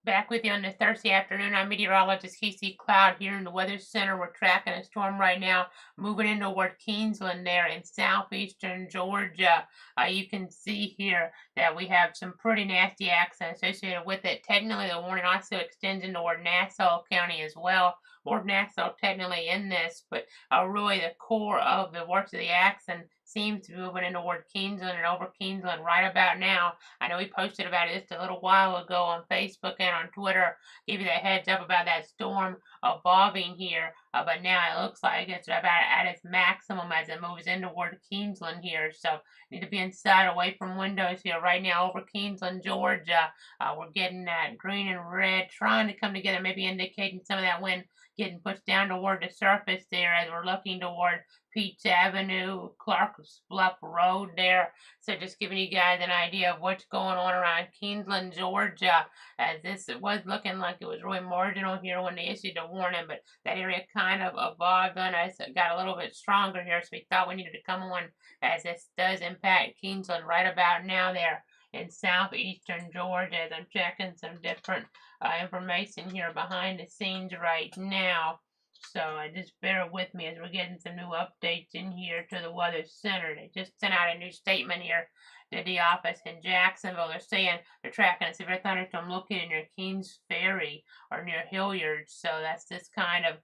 Back with you on this Thursday afternoon. I'm meteorologist Casey Cloud here in the Weather Center. We're tracking a storm right now moving in toward Kingsland there in southeastern Georgia. You can see here that we have some pretty nasty accents associated with it. Technically, the warning also extends into toward Nassau County as well. Ward Nassau technically in this, but really the core of the worst of the accent seems to be moving in toward Kingsland and over Kingsland right about now. I know we posted about it just a little while ago on Facebook and on Twitter, give you the heads up about that storm evolving here. But now it looks like it's about at its maximum as it moves in toward Kingsland here. So need to be inside, away from windows here right now over Kingsland, Georgia. We're getting that green and red trying to come together, maybe indicating some of that wind getting pushed down toward the surface there as we're looking toward Peach Avenue, Clark's Bluff Road there. So just giving you guys an idea of what's going on around Kingsland, Georgia, as this was looking like it was really marginal here when they issued the warning, but that area kind of evolved on us. It got a little bit stronger here, so we thought we needed to come on as this does impact Kingsland right about now there in southeastern Georgia as I'm checking some different information here behind the scenes right now. So just bear with me as we're getting some new updates in here to the Weather Center. They just sent out a new statement here to the office in Jacksonville. They're saying they're tracking a severe thunderstorm located near Kings Ferry or near Hilliard. So that's just kind of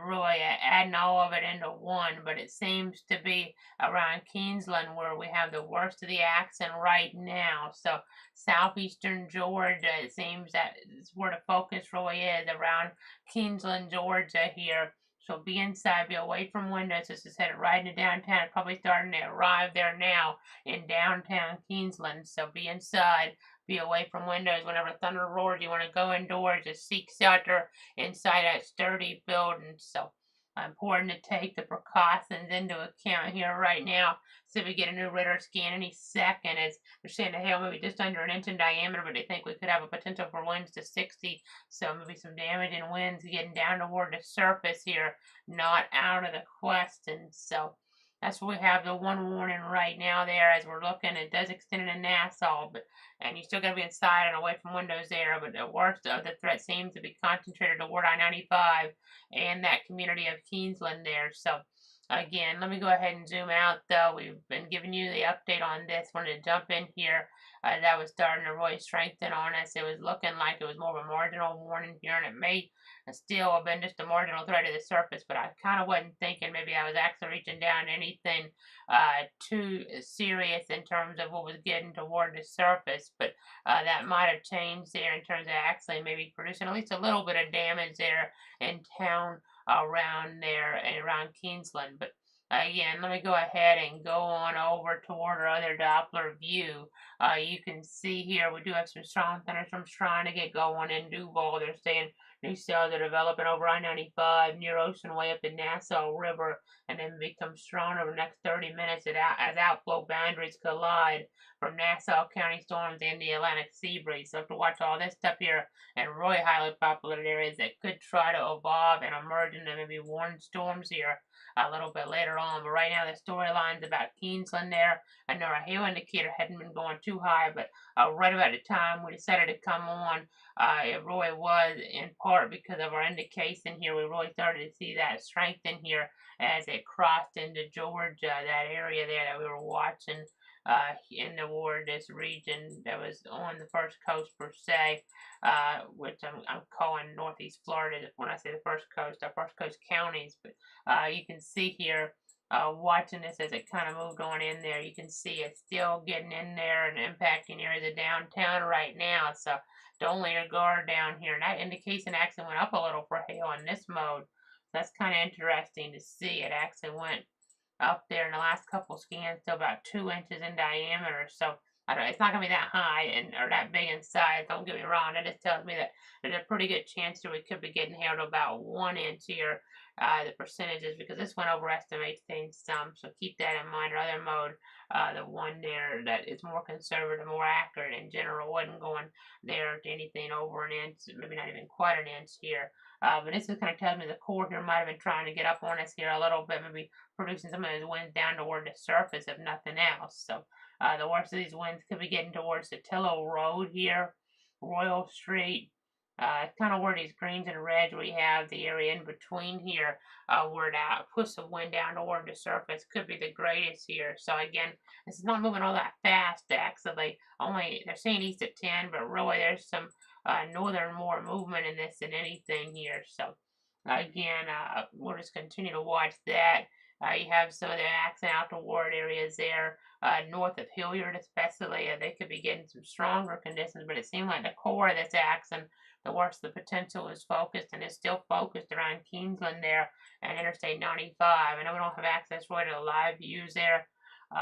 really adding all of it into one. But it seems to be around Kingsland where we have the worst of the accent right now. So southeastern Georgia, it seems that is where the focus really is around Kingsland, Georgia here. So be inside, be away from windows. This is headed right into downtown. It's probably starting to arrive there now in downtown Kingsland. So be inside, be away from windows. Whenever thunder roars, you want to go indoors. Just seek shelter inside that sturdy building. So important to take the precautions into account here right now. So we get a new radar scan any second. As they're saying the hail maybe just under an inch in diameter, but they think we could have a potential for winds to 60. So maybe some damaging winds getting down toward the surface here, not out of the question. So that's where we have the one warning right now there as we're looking. It does extend into Nassau, and you still got to be inside and away from windows there. But the worst of the threat seems to be concentrated toward I-95 and that community of Kingsland there. So again, let me go ahead and zoom out though. We've been giving you the update on this. Wanted to jump in here. That was starting to really strengthen on us. It was looking like it was more of a marginal warning here, and it may still have been just a marginal threat to the surface, but I kind of wasn't thinking maybe I was actually reaching down to anything too serious in terms of what was getting toward the surface, but that might have changed there in terms of actually maybe producing at least a little bit of damage there in town around there and around Kingsland. But again, let me go ahead and go on over toward our other Doppler view. You can see here we do have some strong thunderstorms trying to get going in Duval. They're saying new cells are developing over I-95 near Ocean Way up the Nassau River and then become strong over the next 30 minutes as outflow boundaries collide from Nassau County storms and the Atlantic sea breeze. So to watch all this stuff here and really highly populated areas that could try to evolve and emerge into maybe warning storms here a little bit later on. But right now the storyline's about Kingsland there. I know our hail indicator hadn't been going too high, but right about the time we decided to come on, it really was in part because of our indication here. We really started to see that strengthen here as it crossed into Georgia, that area there that we were watching in the this region that was on the first coast per se, which I'm calling Northeast Florida when I say the first coast, our first coast counties. But you can see here, watching this as it kind of moved on in there, you can see it's still getting in there and impacting areas of downtown right now. So don't let your guard down here. And that indication actually went up a little for hail in this mode. So that's kind of interesting to see. It actually went up there in the last couple scans to about 2 inches in diameter. So it's not going to be that high or that big in size. Don't get me wrong. That just tells me that there's a pretty good chance that we could be getting hail to about 1 inch here. The percentages, because this one overestimates things some. So keep that in mind. Or other mode, the one there that is more conservative, more accurate in general, wasn't going there to anything over an inch, maybe not even quite an inch here. But this is kind of telling me the core here might have been trying to get up on us here a little bit, maybe producing some of those winds down toward the surface, if nothing else. So the worst of these winds could be getting towards the Tillow Road here, Royal Street, Kind of where these greens and reds, we have the area in between here, where that push the wind down toward the surface could be the greatest here. So again, this is not moving all that fast. Actually, only they're saying east at 10, but really there's some northern more movement in this than anything here. So again, we'll just continue to watch that. You have some of the accent out toward areas there, north of Hilliard especially. They could be getting some stronger conditions, but it seemed like the core of this accent, the worst the potential is focused, and is still focused around Kingsland there and Interstate 95. I know we don't have access really to the live views there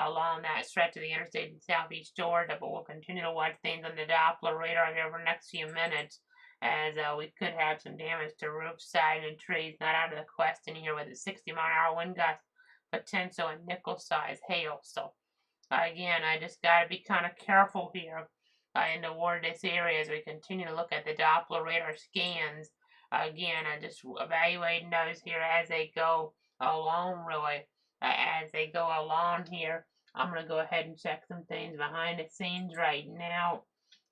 along that stretch of the interstate in southeast Georgia, but we'll continue to watch things on the Doppler radar here over the next few minutes, as we could have some damage to roof side and trees. Not out of the question here with a 60-mile-an-hour wind gust potential and nickel-size hail. So again, I just got to be kind of careful here in toward this area as we continue to look at the Doppler radar scans. Again, I just evaluating those here as they go along, really. As they go along here, I'm going to go ahead and check some things behind the scenes right now.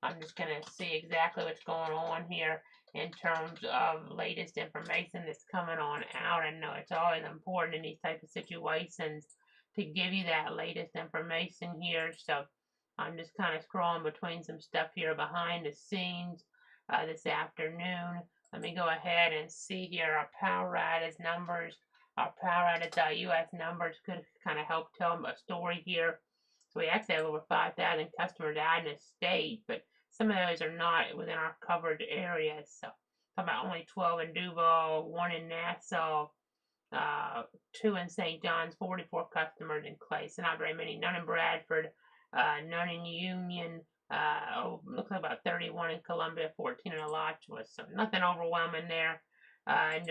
I'm just going to see exactly what's going on here in terms of latest information that's coming on out. I know it's always important in these type of situations to give you that latest information here. So I'm just kind of scrolling between some stuff here behind the scenes this afternoon. Let me go ahead and see here our power outage numbers. Our power outage US numbers could kind of help tell a story here. So we actually have over 5,000 customers out in the state, but some of those are not within our covered areas. So talking about only 12 in Duval, 1 in Nassau, 2 in St. John's, 44 customers in Clay. So not very many. None in Bradford, none in Union. Looks like about 31 in Columbia, 14 in Alachua. So nothing overwhelming there. In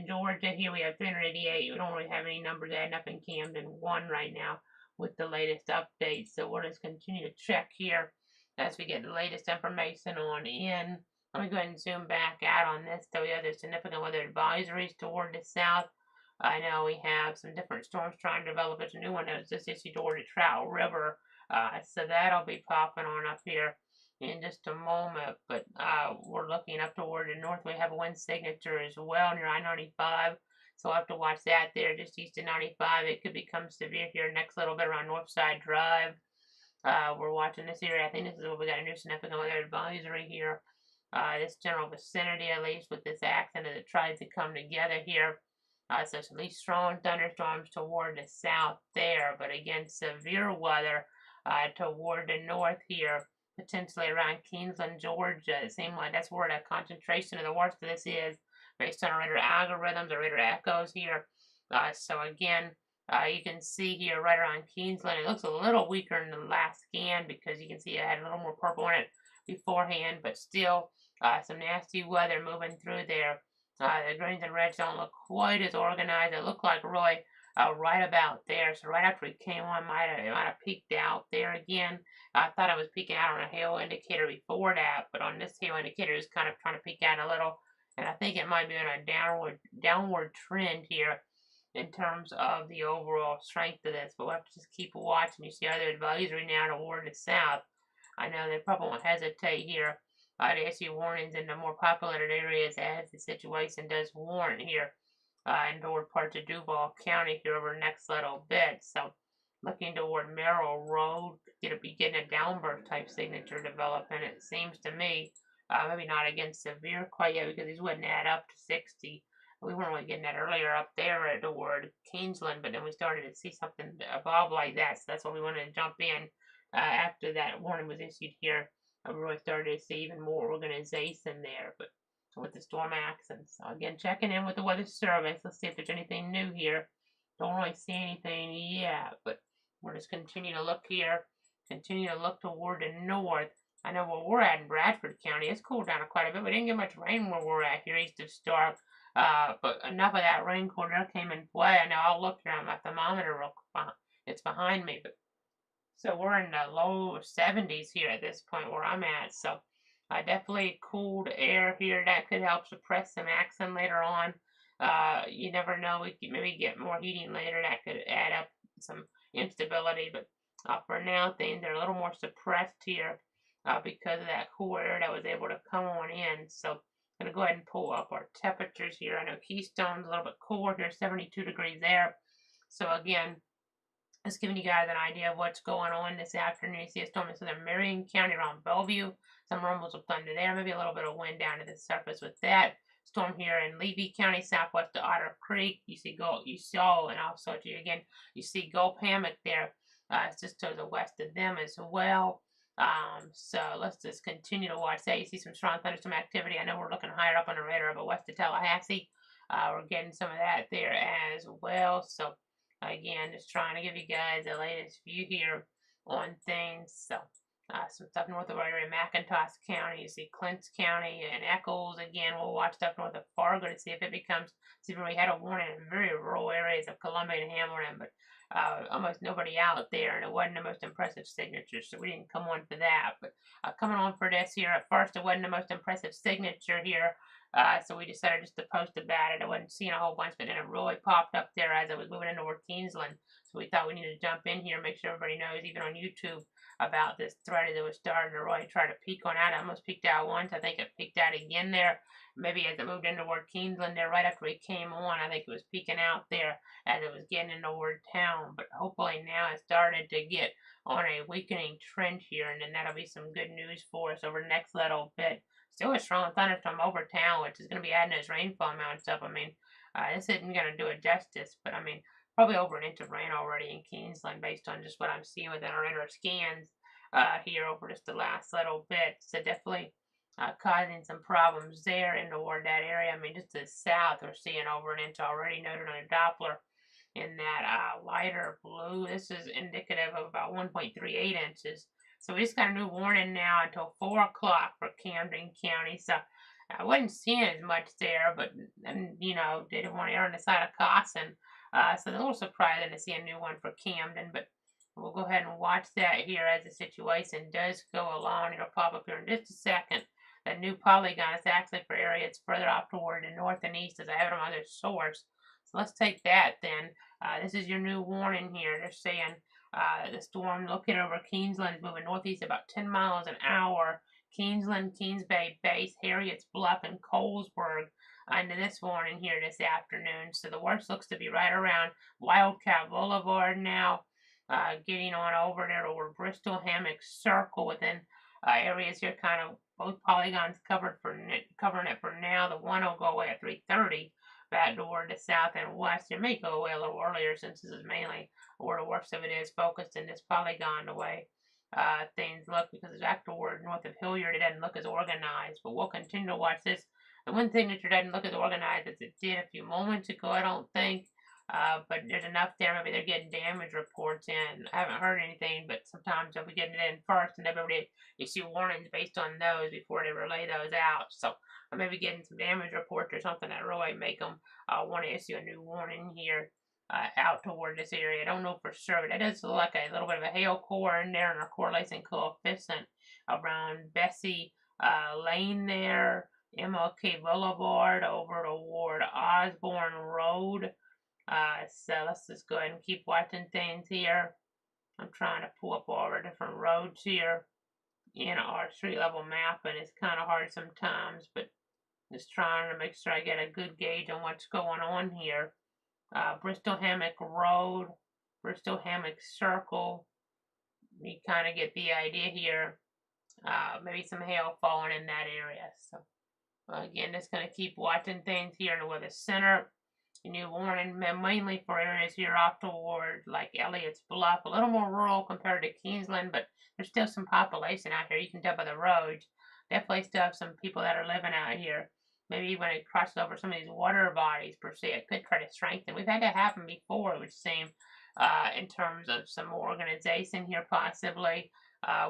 Georgia, here we have 388. We don't really have any numbers adding up in Camden. 1 right now with the latest updates. So we'll just continue to check here as we get the latest information on in. Let me go ahead and zoom back out on this. So we have the significant weather advisories toward the south. I know we have some different storms trying to develop. There's a new one that was just issued toward the Trout River. So that'll be popping on up here in just a moment. But we're looking up toward the north. We have a wind signature as well near I-95. So we'll have to watch that there just east of 95. It could become severe here next little bit around Northside Drive. We're watching this area. I think this is where we got a new significant weather advisory here. This general vicinity, at least with this accent as it tries to come together here. So it's at least strong thunderstorms toward the south there, but again, severe weather toward the north here, potentially around Kingsland, Georgia. It seems like that's where the concentration of the worst of this is, based on our radar algorithms, our radar echoes here. So again, you can see here right around Kingsland, it looks a little weaker in the last scan because you can see it had a little more purple in it beforehand, but still some nasty weather moving through there. The greens and reds don't look quite as organized. It looked like really right about there. So right after we came on, it might have peaked out there again. I thought I was peaking out on a hail indicator before that, but on this hail indicator, it's kind of trying to peak out a little. And I think it might be on a downward trend here in terms of the overall strength of this. But we'll have to just keep watching. You see other advisory now toward the south. I know they probably won't hesitate here to issue warnings in the more populated areas as the situation does warrant here in toward parts of Duval County here over the next little bit. So looking toward Merrill Road, it'll be getting a downburst type signature developing. It seems to me, maybe not against severe quite yet because these wouldn't add up to 60. We weren't really getting that earlier up there at the word Kingsland, but then we started to see something evolve like that. So that's why we wanted to jump in after that warning was issued here. We really started to see even more organization there, but with the storm accents. So again, checking in with the Weather Service. Let's see if there's anything new here. Don't really see anything yet, but we'll just continue to look here. Continue to look toward the north. I know where we're at in Bradford County. It's cooled down quite a bit. We didn't get much rain where we're at here east of Stark. But enough of that rain corridor came in play. I know I'll look here on my thermometer real quick. It's behind me, but so we're in the low 70s here at this point where I'm at. So definitely cooled air here. That could help suppress some accent later on. You never know. We could maybe get more heating later. That could add up some instability. But for now, things are a little more suppressed here because of that cool air that was able to come on in. So Gonna go ahead and pull up our temperatures here. I know Keystone's a little bit cooler here, 72 degrees there. So again, just giving you guys an idea of what's going on this afternoon. You see a storm in southern Marion County around Bellevue. Some rumbles of thunder there. Maybe a little bit of wind down to the surface with that. Storm here in Levy County, southwest of Otter Creek. You saw, and also you see Gulf Hammock there. It's just to the west of them as well. So let's just continue to watch that. You see some strong thunderstorm activity. I know we're looking higher up on the radar, but west of Tallahassee, we're getting some of that there as well. So again, just trying to give you guys the latest view here on things. So some stuff north of our area, McIntosh County. You see Clinton County and Eccles. Again, we'll watch stuff north of Fargo to see if it becomes. See if we had a warning in very rural areas of Columbia and Hamilton, but almost nobody out there, and it wasn't the most impressive signature, so we didn't come on for that. But coming on for this here, at first it wasn't the most impressive signature here, so we decided just to post about it. I wasn't seeing a whole bunch, but then it really popped up there as I was moving into Kingsland, so we thought we needed to jump in here, make sure everybody knows, even on YouTube, about this thread that was starting to really try to peek on out. I almost peeked out once. I think it peeked out again there. Maybe as it moved into Kingsland there, right after we came on, I think it was peeking out there as it was getting into town. But hopefully now it started to get on a weakening trend here, and then that'll be some good news for us over the next little bit. Still a strong thunderstorm over town, which is going to be adding those rainfall amounts up. I mean, this isn't going to do it justice, but I mean, probably over an inch of rain already in Kingsland based on just what I'm seeing within our radar scans here over just the last little bit. So definitely causing some problems there in toward that area. I mean, just to the south, we're seeing over an inch already noted on a Doppler in that lighter blue. This is indicative of about 1.38 inches. So we just got a new warning now until 4 o'clock for Camden County. So I wasn't seeing as much there, but you know, didn't want to err on the side of caution. So a little surprising to see a new one for Camden, but we'll go ahead and watch that here as the situation does go along. It'll pop up here in just a second. That new polygon is actually for areas further off toward the north and east as I have it on other source. So let's take that then. This is your new warning here. They're saying the storm located over Kingsland is moving northeast about 10 miles an hour. Kingsland, Kings Bay Base, Harriet's Bluff, and Colesburg into this warning here this afternoon. So the worst looks to be right around Wildcat Boulevard now. Getting on over there over Bristol Hammock Circle within areas here, kind of both polygons covering it for now. The one will go away at 3:30 back toward the south and west. It may go away a little earlier since this is mainly where the worst of it is focused in this polygon the way things look, because it's back toward north of Hilliard. It doesn't look as organized, but we'll continue to watch this. The one signature doesn't look as organized as it did a few moments ago, I don't think. But there's enough there. Maybe they're getting damage reports in. I haven't heard anything, but sometimes they'll be getting it in first, and everybody issue warnings based on those before they relay those out. So I may be getting some damage reports or something that really make them want to issue a new warning here out toward this area. I don't know for sure, but it does look like a little bit of a hail core in there, and our correlation coefficient around Bessie Lane there, MLK Boulevard over toward Osborne Road. So let's just go ahead and keep watching things here. I'm trying to pull up all our different roads here in our street level map, and it's kind of hard sometimes, but just trying to make sure I get a good gauge on what's going on here. Bristol Hammock Road, Bristol Hammock Circle. You kind of get the idea here. Maybe some hail falling in that area. So again, just going to keep watching things here in the weather center. A new warning mainly for areas here off toward like Elliott's Bluff, a little more rural compared to Kingsland, but there's still some population out here. You can tell by the roads. Definitely still have some people that are living out here. Maybe when it crosses over some of these water bodies per se, it could try to strengthen. We've had that happen before, it would seem, in terms of some organization here possibly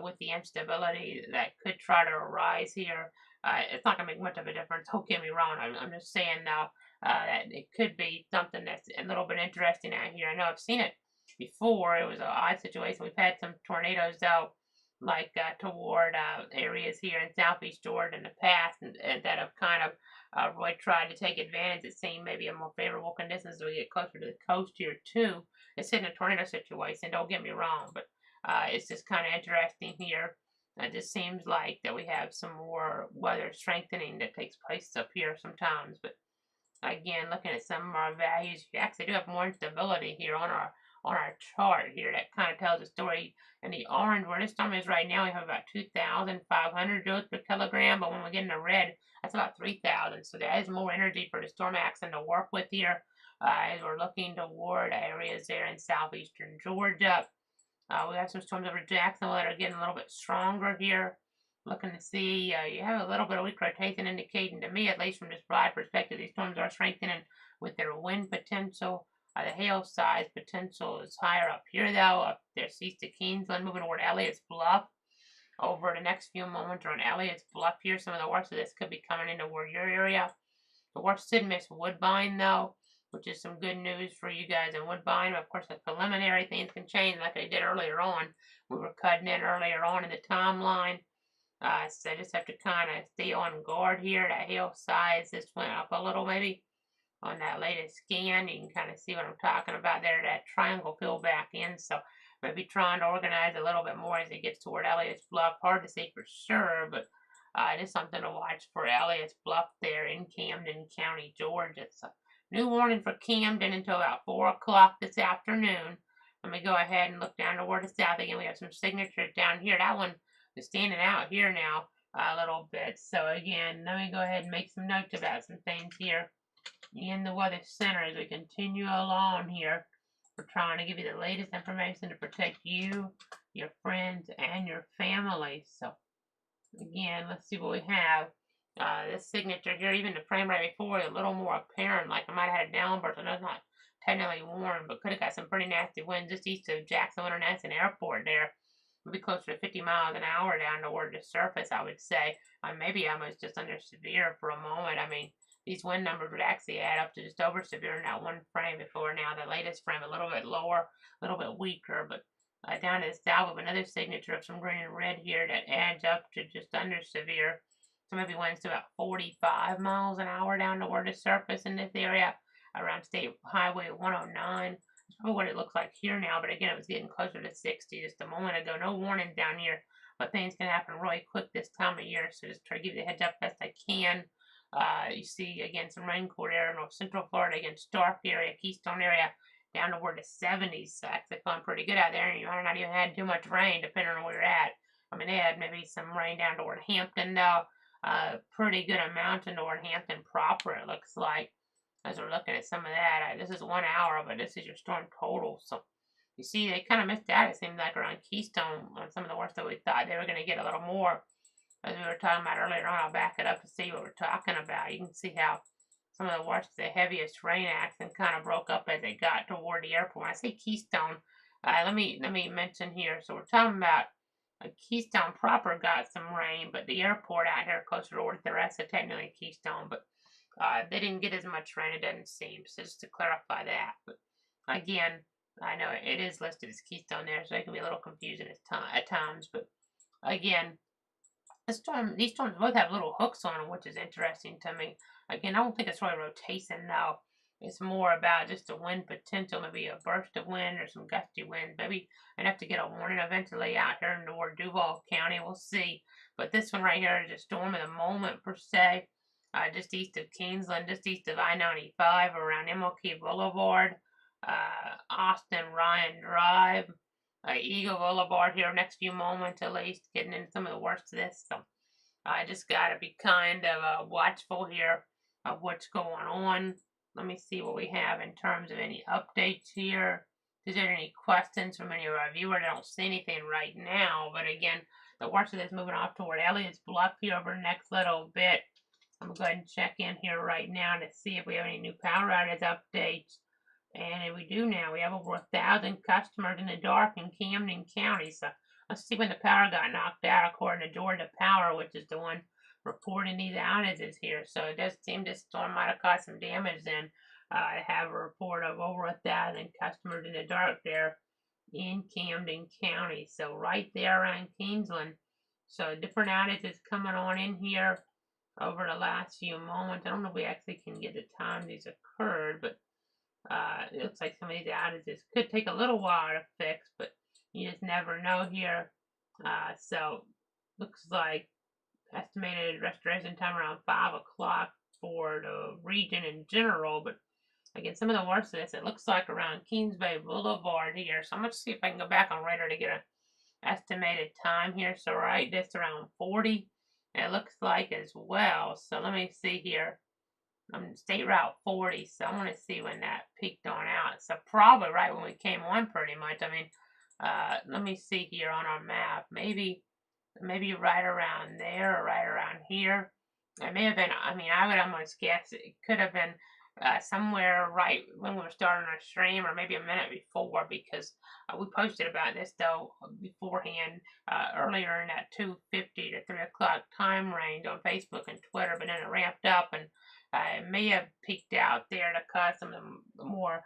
with the instability that could try to arise here. It's not going to make much of a difference. Don't get me wrong. I'm just saying now. That it could be something that's a little bit interesting out here. I know I've seen it before. It was an odd situation. We've had some tornadoes though, like toward areas here in southeast Georgia in the past, and that have kind of really tried to take advantage. It seemed maybe a more favorable conditions as we get closer to the coast here too. It's in a tornado situation. Don't get me wrong, but it's just kind of interesting here. It just seems like that we have some more weather strengthening that takes place up here sometimes. But again, looking at some of our values, we actually do have more instability here on our chart here. That kind of tells a story. In the orange, where this storm is right now, we have about 2,500 joules per kilogram, but when we get in the red, that's about 3,000. So there is more energy for the storm axis to work with here as we're looking toward areas there in southeastern Georgia. We have some storms over Jacksonville that are getting a little bit stronger here. Looking to see, you have a little bit of weak rotation indicating, to me at least from this broad perspective, these storms are strengthening with their wind potential. The hail size potential is higher up here though, up there east of Kingsland, moving toward Elliott's Bluff. Over the next few moments on Elliott's Bluff here, some of the worst of this could be coming into your area. The worst should miss Woodbine though, which is some good news for you guys in Woodbine. Of course, the preliminary things can change like I did earlier on. We were cutting in earlier on in the timeline. So I just have to kind of stay on guard here. That hail size just went up a little maybe on that latest scan. You can kind of see what I'm talking about there. That triangle filled back in. So maybe trying to organize a little bit more as it gets toward Elliott's Bluff. Hard to say for sure, but it is something to watch for Elliott's Bluff there in Camden County, Georgia. So new warning for Camden until about 4 o'clock this afternoon. Let me go ahead and look down toward the south again. We have some signatures down here. That one is standing out here now a little bit. So again, let me go ahead and make some notes about some things here in the Weather Center as we continue along here. We're trying to give you the latest information to protect you, your friends, and your family. So again, let's see what we have. This signature here, even the frame right before, a little more apparent, like I might have had a downburst. I know it's not technically warm, but could have got some pretty nasty winds just east of Jacksonville International Airport there. Would be closer to 50 miles an hour down toward the surface, I would say. Maybe almost just under severe for a moment. I mean, these wind numbers would actually add up to just over severe in that one frame before. Now the latest frame a little bit lower, a little bit weaker, but down to the south of another signature of some green and red here that adds up to just under severe. So maybe winds to about 45 miles an hour down toward the surface in this area around State Highway 109. That's probably what it looks like here now, but again, it was getting closer to 60 just a moment ago. No warning down here, but things can happen really quick this time of year, so just try to give you the heads up best I can. You see, again, some rain caught area, North Central Florida, again, Stark area, Keystone area, down toward the 70s. So actually feeling pretty good out there, and you might not even had too much rain, depending on where you're at. I mean, they had maybe some rain down toward Hampton, though. Pretty good amount toward Hampton proper, it looks like. As we're looking at some of that, this is 1 hour, but this is your storm total. So you see, they kind of missed out. It seems like around Keystone on some of the worst that we thought they were going to get a little more. As we were talking about earlier on, I'll back it up to see what we're talking about. You can see how some of the worst, the heaviest rain accident kind of broke up as they got toward the airport. When I say Keystone, let me mention here. So we're talking about Keystone proper got some rain, but the airport out here closer to the rest of technically Keystone, but they didn't get as much rain, it doesn't seem. So just to clarify that. But again, I know it is listed as Keystone there, so it can be a little confusing at times. But again, these storms both have little hooks on them, which is interesting to me. Again, I don't think it's really rotation though. It's more about just the wind potential, maybe a burst of wind or some gusty winds. Maybe enough to get a warning eventually out here in toward Duval County. We'll see. But this one right here is a storm of the moment per se. Just east of Kingsland, just east of I-95, around MLK Boulevard, Austin Ryan Drive, Eagle Boulevard here next few moments at least, getting into some of the worst of this. So I just got to be kind of watchful here of what's going on. Let me see what we have in terms of any updates here. Is there any questions from any of our viewers? I don't see anything right now, but again, the worst of this moving off toward Elliott's Bluff here over the next little bit. I'm going to go ahead and check in here right now to see if we have any new power outage updates. And we do now. We have over 1,000 customers in the dark in Camden County. So let's see when the power got knocked out according to Georgia Power, which is the one reporting these outages here. So it does seem this storm might have caused some damage then. I have a report of over 1,000 customers in the dark there in Camden County. So right there around Kingsland. So different outages coming on in here over the last few moments. I don't know if we actually can get the time these occurred, but it looks like some of these outages could take a little while to fix, but you just never know here. So looks like estimated restoration time around 5 o'clock for the region in general, but again, some of the worst of this, it looks like around Kings Bay Boulevard here. So I'm going to see if I can go back on radar to get an estimated time here. So right, that's around 40. It looks like as well. So let me see here. State Route 40. So I want to see when that peaked on out. So probably right when we came on pretty much. I mean, let me see here on our map. Maybe right around there or right around here. It may have been, I mean, I would almost guess it could have been somewhere right when we were starting our stream or maybe a minute before, because we posted about this though beforehand earlier in that 2:50 to 3 o'clock time range on Facebook and Twitter, but then it ramped up and it may have peaked out there to cause some of the more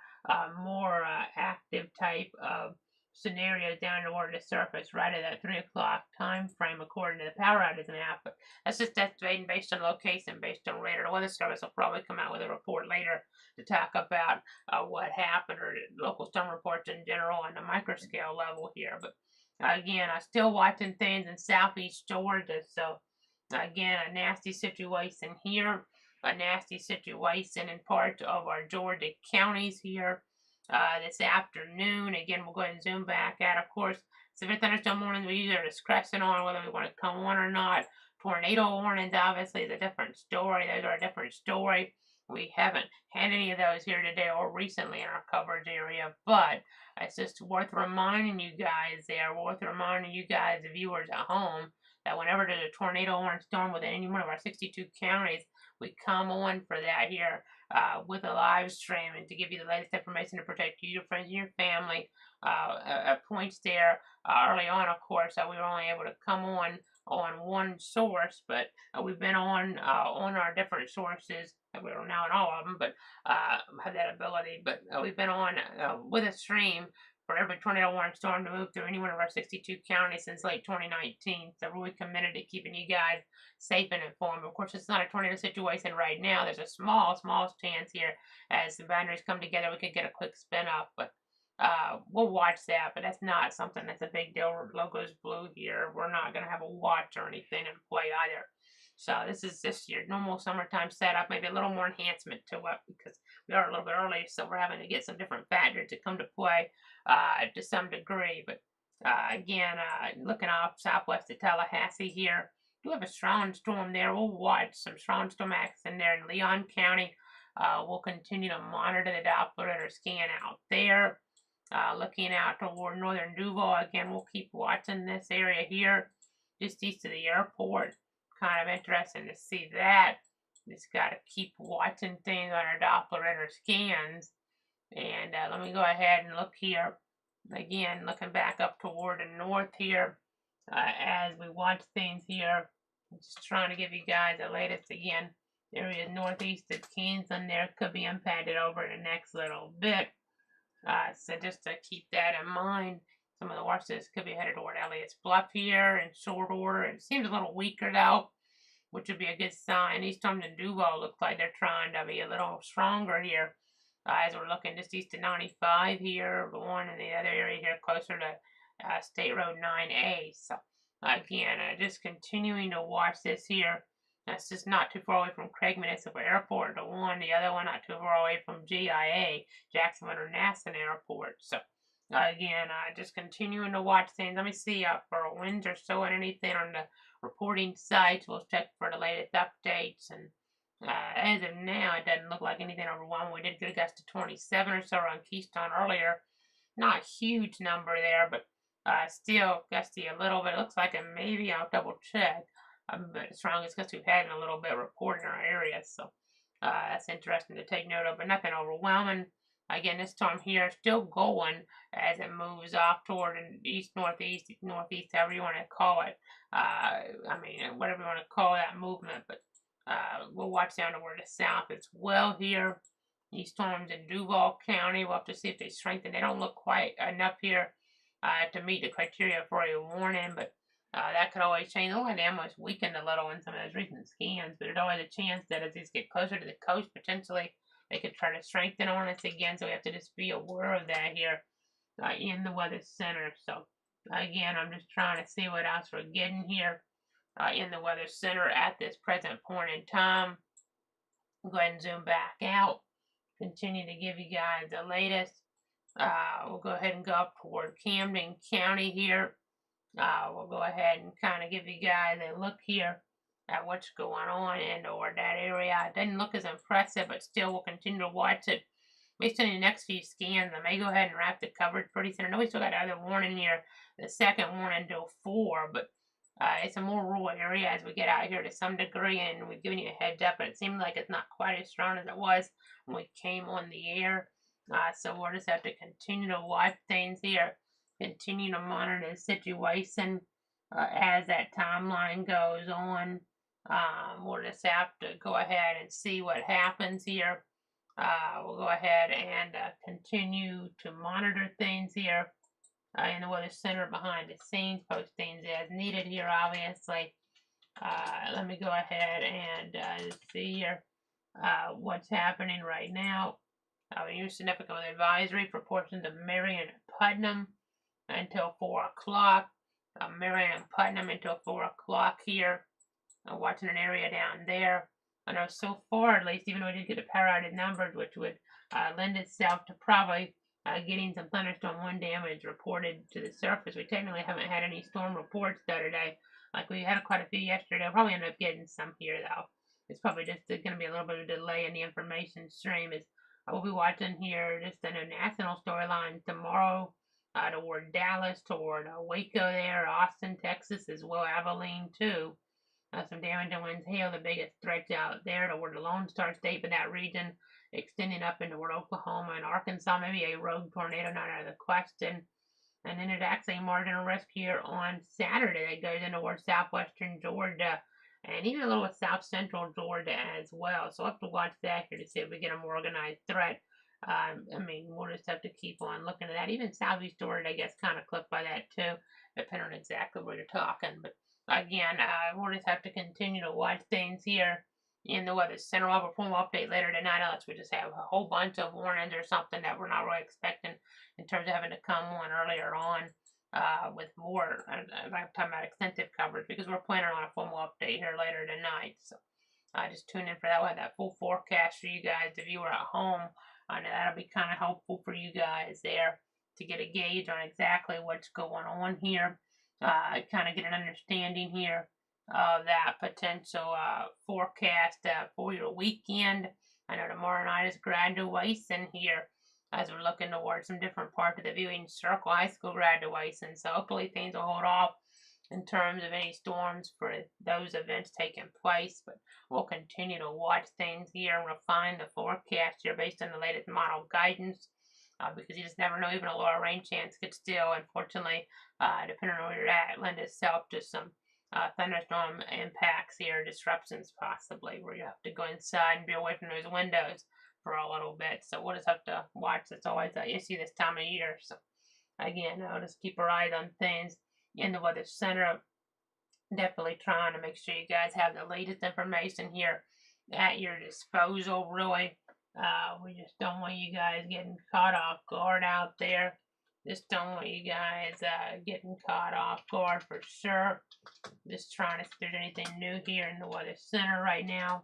active type of scenarios down toward the surface right at that 3 o'clock time frame according to the power outage map. But that's just estimating based on location, based on radar. The Weather Service will probably come out with a report later to talk about what happened or local storm reports in general on the microscale level here. But again, I'm still watching things in southeast Georgia. So again, a nasty situation here, a nasty situation in parts of our Georgia counties here. This afternoon. Again, we'll go ahead and zoom back out. Of course, severe thunderstorm warnings, we use our discretion on whether we want to come on or not. Tornado warnings, obviously, is a different story. Those are a different story. We haven't had any of those here today or recently in our coverage area, but it's just worth reminding you guys there, worth reminding you guys, the viewers at home, that whenever there's a tornado warning storm within any one of our 62 counties, we come on for that here. With a live stream and to give you the latest information to protect you, your friends, and your family. At points there early on, of course, we were only able to come on one source, but we've been on our different sources. We're now on all of them, but have that ability. But we've been on with a stream for every tornado warning storm to move through any one of our 62 counties since late 2019. So we're really committed to keeping you guys safe and informed. Of course, it's not a tornado situation right now. There's a small chance here as the boundaries come together, we could get a quick spin up, but we'll watch that. But that's not something that's a big deal. Logo's blue here. We're not going to have a watch or anything in play either. So this is just your normal summertime setup, maybe a little more enhancement to it because we are a little bit early, so we're having to get some different factors to come to play to some degree. But again, looking off southwest of Tallahassee here, we have a strong storm there. We'll watch some strong storm acts in there in Leon County. We'll continue to monitor the Doppler scan out there. Looking out toward northern Duval, again, we'll keep watching this area here, just east of the airport. Kind of interesting to see that. Just got to keep watching things on our Doppler scans. And let me go ahead and look here. Again, looking back up toward the north here as we watch things here. Just trying to give you guys the latest again. Area northeast of Kingsland there could be impacted over the next little bit. So just to keep that in mind. Some of the watches could be headed toward Elliott's Bluff here in short order. It seems a little weaker though, which would be a good sign. These storms in Duval look like they're trying to be a little stronger here. As we're looking just east of 95 here, the one in the other area here closer to State Road 9A. So again, just continuing to watch this here. That's just not too far away from Craig Municipal Airport, the other one not too far away from GIA, Jacksonville International Airport. So again, just continuing to watch things. Let me see for winds or so and anything on the reporting sites. We'll check for the latest updates. And as of now, it doesn't look like anything overwhelming. We did get a gust to 27 or so on Keystone earlier. Not a huge number there, but still gusty a little bit. It looks like it maybe, I'll double check. But the strongest gust we've had in a little bit reported in our area. So that's interesting to take note of, but nothing overwhelming. Again, this storm here is still going as it moves off toward the east, northeast, however you want to call it. I mean, whatever you want to call that movement, but we'll watch down toward the south as well here. These storms in Duval County, we'll have to see if they strengthen. They don't look quite enough here to meet the criteria for a warning, but that could always change. Oh, they almost weakened a little in some of those recent scans, but there's always a chance that as these get closer to the coast, potentially they could try to strengthen on us again. So we have to just be aware of that here in the weather center. So again, I'm just trying to see what else we're getting here. in the Weather Center at this present point in time. Go ahead and zoom back out. Continue to give you guys the latest. We'll go ahead and go up toward Camden County here. We'll go ahead and kind of give you guys a look here at what's going on in or that area. It doesn't look as impressive, but still we'll continue to watch it. Based on the next few scans, I may go ahead and wrap the coverage pretty soon. I know we still got other warning here, the second warning until 4, but it's a more rural area as we get out here to some degree, and we've given you a heads up, but it seems like it's not quite as strong as it was when we came on the air. So we'll just have to continue to watch things here, continue to monitor the situation as that timeline goes on. We'll just have to go ahead and see what happens here. We'll go ahead and continue to monitor things here in the Weather Center behind the scenes, post things as needed here, obviously. Let me go ahead and see here what's happening right now. New significant advisory for portions of Marion and Putnam until 4 o'clock. Marion and Putnam until 4 o'clock here. Watching an area down there. I know so far, at least, even though we did get the power outage numbers, which would lend itself to probably getting some thunderstorm wind damage reported to the surface. We technically haven't had any storm reports today. Like we had quite a few yesterday. We'll probably end up getting some here, though. It's probably just going to be a little bit of delay in the information stream. As I will be watching here just in a national storyline tomorrow toward Dallas, toward Waco there, Austin, Texas, as well Abilene, too. Some damaging winds, hail, the biggest threats out there toward the Lone Star State, but that region extending up into Oklahoma and Arkansas, maybe a rogue tornado, not out of the question. And then there's actually a marginal risk here on Saturday that goes into toward southwestern Georgia and even a little with south central Georgia as well. So we'll have to watch that here to see if we get a more organized threat. I mean, we'll just have to keep on looking at that. Even southeast Georgia, I guess, kind of clipped by that too, depending on exactly where you're talking. But again, we'll just have to continue to watch things here in the Weather Center. We'll have a formal update later tonight, unless we just have a whole bunch of warnings or something that we're not really expecting in terms of having to come on earlier on with more, I'm talking about extensive coverage, because we're planning on a formal update here later tonight. So just tune in for that. We'll have that full forecast for you guys if you are at home. And that'll be kind of helpful for you guys there to get a gauge on exactly what's going on here. Kind of get an understanding here of that potential forecast for your weekend. I know tomorrow night is graduation here as we're looking towards some different parts of the viewing circle, high school graduation. So hopefully things will hold off in terms of any storms for those events taking place. But we'll continue to watch things here and refine the forecast here based on the latest model guidance. Because you just never know, even a lower rain chance could still, unfortunately, depending on where you're at, lend itself to some thunderstorm impacts here, disruptions possibly, where you have to go inside and be away from those windows for a little bit. So we'll just have to watch. It's always an issue this time of year. So again, I'll just keep our eyes on things in the Weather Center. Definitely trying to make sure you guys have the latest information here at your disposal, really. We just don't want you guys getting caught off guard out there. Just don't want you guys getting caught off guard for sure. Just trying to see if there's anything new here in the Weather Center right now.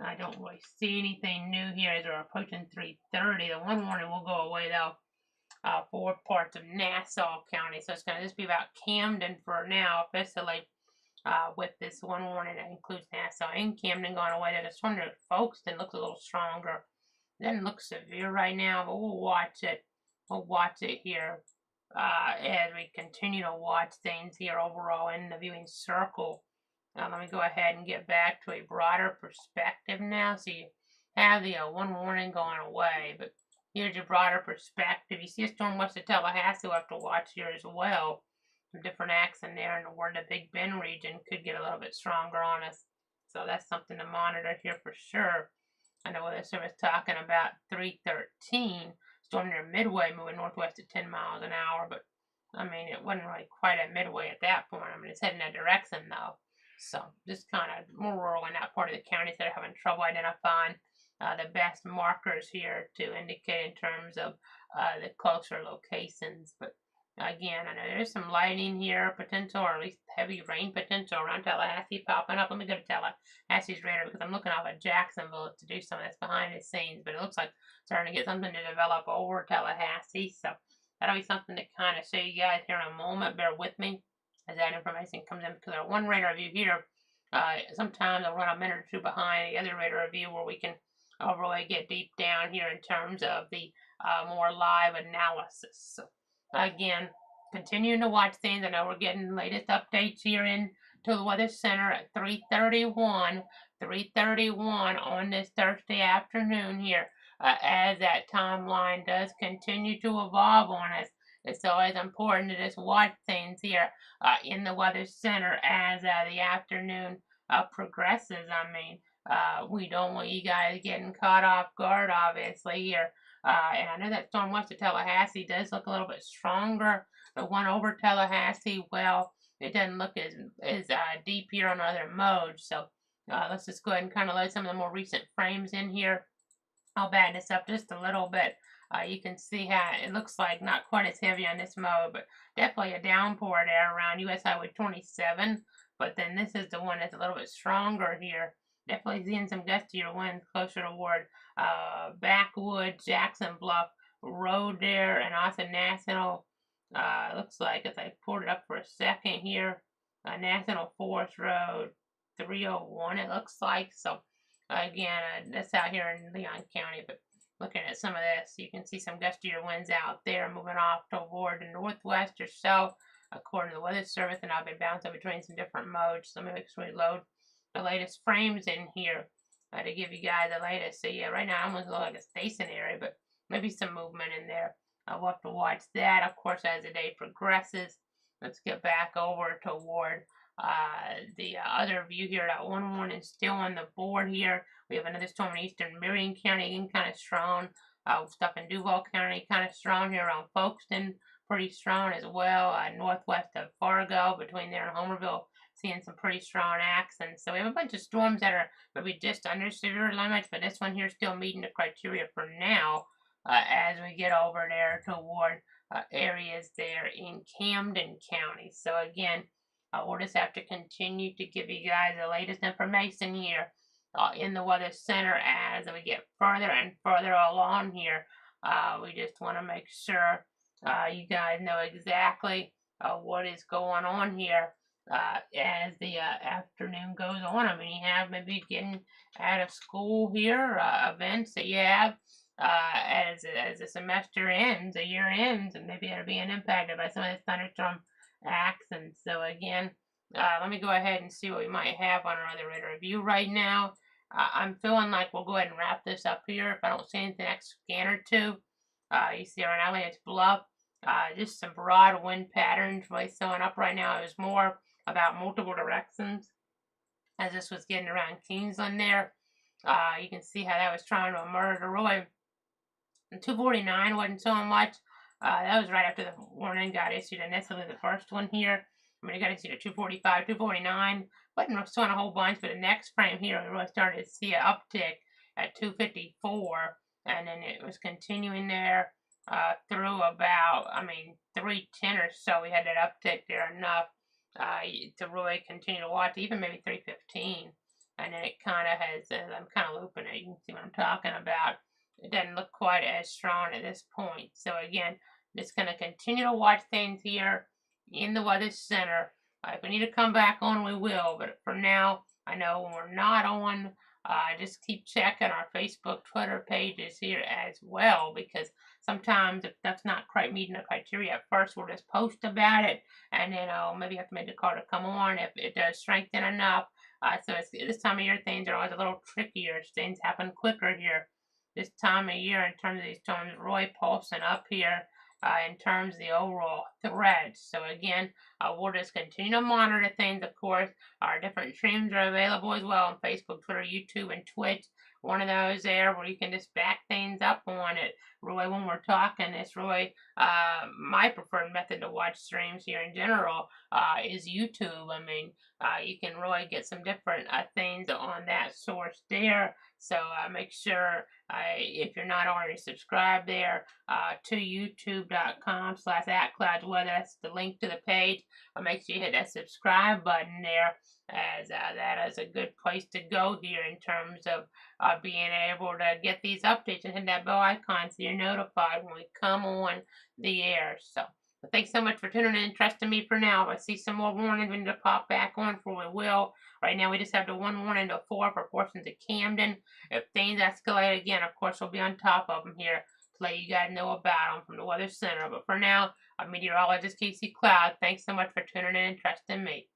I don't really see anything new here as we're approaching 3:30. The one warning will go away though for parts of Nassau County. So it's going to just be about Camden for now officially with this one warning that includes Nassau and Camden going away. There's a storm near Folkestone looks a little stronger. It doesn't look severe right now, but we'll watch it. We'll watch it here as we continue to watch things here overall in the viewing circle. Let me go ahead and get back to a broader perspective now. So you have the one warning going away, but here's your broader perspective. You see a storm west of Tallahassee, we'll have to watch here as well. Some different acts in there, and where the Big Bend region could get a little bit stronger on us. So that's something to monitor here for sure. I know Weather Service talking about 313. Storm near Midway moving northwest at 10 miles an hour, but I mean, it wasn't really quite at Midway at that point. I mean, it's heading that direction though. So just kind of more rural in that part of the counties that are having trouble identifying the best markers here to indicate in terms of the closer locations. But Again, I know there's some lightning here potential, or at least heavy rain potential around Tallahassee popping up. Let me go to Tallahassee's radar because I'm looking off at Jacksonville to do some of this behind the scenes, but it looks like starting to get something to develop over Tallahassee. So that'll be something to kind of show you guys here in a moment. Bear with me as that information comes in because our one radar view here, sometimes I'll run a minute or two behind the other radar view where we can really get deep down here in terms of the more live analysis. So again, continuing to watch things. I know we're getting the latest updates here in to the Weather Center at 3:31 on this Thursday afternoon here. As that timeline does continue to evolve on us, it's always important to just watch things here in the Weather Center as the afternoon progresses. I mean, we don't want you guys getting caught off guard, obviously, here. And I know that storm west of Tallahassee does look a little bit stronger. The one over Tallahassee, well, it doesn't look as deep here on other modes. So let's just go ahead and kind of load some of the more recent frames in here. I'll batten this up just a little bit. You can see how it looks like not quite as heavy on this mode, but definitely a downpour there around US Highway 27. But then this is the one that's a little bit stronger here. Definitely seeing some gustier winds closer toward Backwoods, Jackson Bluff Road there, and also National, looks like as I pulled it up for a second here, National Forest Road 301 it looks like. So again, that's out here in Leon County, but looking at some of this, you can see some gustier winds out there moving off toward the northwest or south, according to the Weather Service, and I've been bouncing between some different modes. So let me make sure we load the latest frames in here to give you guys the latest. So yeah, right now I almost look like a stationary, but maybe some movement in there. We'll have to watch that, of course, as the day progresses. Let's get back over toward the other view here. That 1-1 is still on the board here. We have another storm in eastern Marion County, again, kind of strong. Stuff in Duval County, kind of strong here around Folkestone, pretty strong as well. Northwest of Fargo, between there and Homerville, seeing some pretty strong accents. So we have a bunch of storms that are maybe just under severe limits, but this one here is still meeting the criteria for now as we get over there toward areas there in Camden County. So again, we'll just have to continue to give you guys the latest information here in the Weather Center as we get further and further along here. We just want to make sure you guys know exactly what is going on here as the afternoon goes on. I mean, you have maybe getting out of school here, events that you have as the semester ends, the year ends, and maybe they're being impacted by some of this thunderstorm accents. So again, let me go ahead and see what we might have on our other radar review right now. I'm feeling like we'll go ahead and wrap this up here if I don't see anything next scan or two. You see around Elliott's Bluff, just some broad wind patterns really showing up right now. It was more about multiple directions as this was getting around Kingsland there. You can see how that was trying to emerge. Really, 249 wasn't so much. That was right after the warning got issued, and that's the first one here. I mean, it got issued at 245, 249, wasn't showing a whole bunch, but the next frame here, we really started to see an uptick at 254, and then it was continuing there through about, 310 or so. We had that uptick there enough to really continue to watch, even maybe 315, and then it kind of has, as I'm kind of looping it, you can see what I'm talking about. It doesn't look quite as strong at this point. So again, just going to continue to watch things here in the Weather Center. If we need to come back on, we will. But for now, I know when we're not on, just keep checking our Facebook, Twitter pages here as well. Because sometimes if that's not quite meeting the criteria at first, we'll just post about it. And then maybe have to make the call to come on if it does strengthen enough. So this time of year, things are always a little trickier. Things happen quicker here this time of year in terms of these storms really pulsing up here in terms of the overall threat. So again, we'll just continue to monitor things. Of course, our different streams are available as well on Facebook, Twitter, YouTube, and Twitch. One of those there where you can just back things up on it. Really, when we're talking, it's really my preferred method to watch streams here in general is YouTube. I mean, you can really get some different things on that source there. So make sure if you're not already subscribed there to youtube.com/@cloudsweather weather. That's the link to the page. Make sure you hit that subscribe button there, as that is a good place to go here in terms of being able to get these updates, and hit that bell icon so you're notified when we come on the air. So thanks so much for tuning in and trusting me for now. If I see some more warnings we need to pop back on for, we will. Right now, we just have the 1 warning to 4 for portions of Camden. If things escalate again, of course, we'll be on top of them here to let you guys know about them from the Weather Center. But for now, I'm meteorologist Casey Cloud. Thanks so much for tuning in and trusting me.